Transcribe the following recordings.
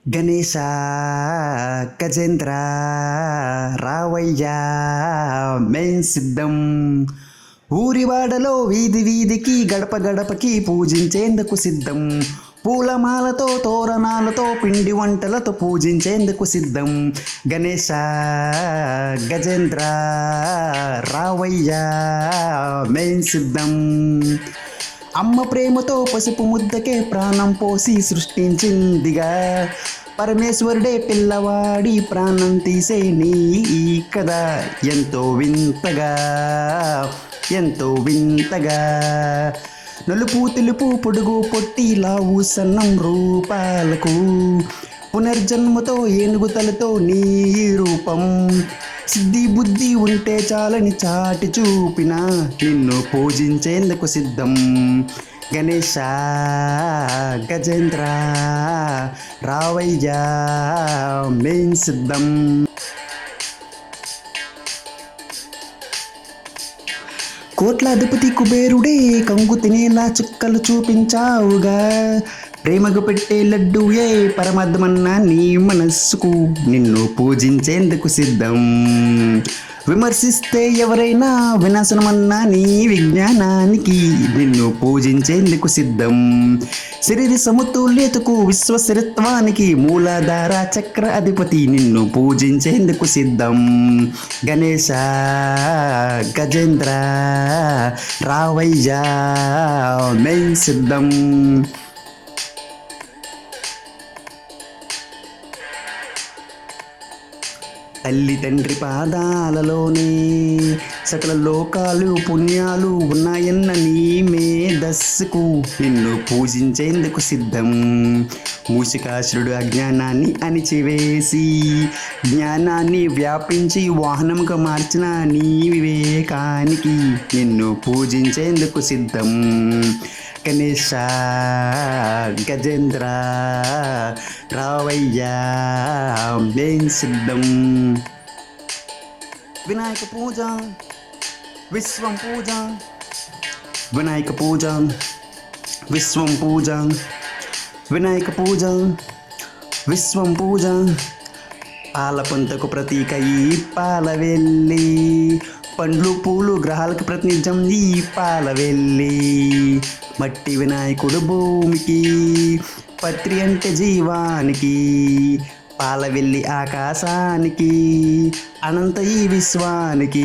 గణేశ గజేంద్ర రావయ్య మేం సిద్ధం. ఊరివాడలో వీధి వీధికి గడప గడపకి పూజించేందుకు సిద్ధం. పూలమాలతో తోరణాలతో పిండి వంటలతో పూజించేందుకు సిద్ధం. గణేశ గజేంద్ర రావయ్య మేం సిద్ధం. అమ్మ ప్రేమతో పసుపు ముద్దకే ప్రాణం పోసి సృష్టించిందిగా పరమేశ్వరుడే పిల్లవాడి ప్రాణం తీసే నీ కదా ఎంతో వింతగా ఎంతో వింతగా. నలుపు తెలుపు పొడుగు పొట్టి లావు సన్నం రూపాలకు పునర్జన్మతో ఏనుగు తలతో నీ రూపం. సిద్ధి బుద్ధి ఉంటే చాలని చాటి చూపిన నిన్ను పూజించేందుకు సిద్ధం. గణేశ గజేంద్ర రావయ్య మేం సిద్ధం. కోట్లాధిపతి కుబేరుడే కంగు తినేలా చుక్కలు చూపించావుగా. ప్రేమకు పెట్టే లడ్డూయే పరమాత్మన్నా నీ మనస్సుకు నిన్ను పూజించేందుకు సిద్ధం. విమర్శిస్తే ఎవరైనా వినాశనమన్నా నీ విజ్ఞానానికి నిన్ను పూజించేందుకు సిద్ధం. శరీర సమతుల్యతకు విశ్వస్థిరత్వానికి మూలాధార చక్ర అధిపతి నిన్ను పూజించేందుకు సిద్ధం. గణేశ గజేంద్ర రావయ్య మేం సిద్ధం. తల్లి తండ్రి పాదాలలోనే సకల లోకాలు పుణ్యాలు ఉన్నాయన్న నీ మేధస్సుకు నిన్ను పూజించేందుకు సిద్ధం. మూషికాసురుడు అజ్ఞానాన్ని అణిచివేసి జ్ఞానాన్ని వ్యాపించి వాహనంగా మార్చిన నీ వివేకానికి నిన్ను పూజించేందుకు సిద్ధం. గణేశ గజేంద్ర రావయ్య మేం సిద్ధం. వినాయక పూజ విశ్వం పూజ వినాయక పూజ విశ్వం పూజ వినాయక పూజ విశ్వం పూజ. పాలపంతకు ప్రతీక ఈ పాలవెల్లి, పండ్లు పూలు గ్రహాలకు ప్రతినిధ్యం ఈ పాలవెల్లి. మట్టి వినాయకుడు భూమికి, పత్రి అంటే జీవానికి, పాలవెల్లి ఆకాశానికి, అనంత ఈ విశ్వానికి.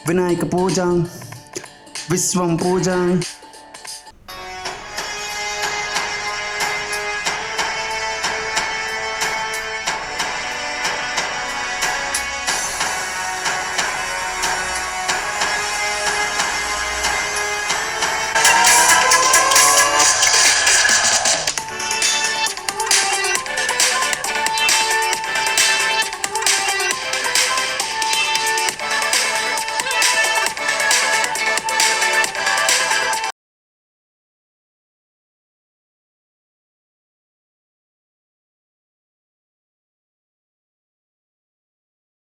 వినాయక పూజ విశ్వం పూజ.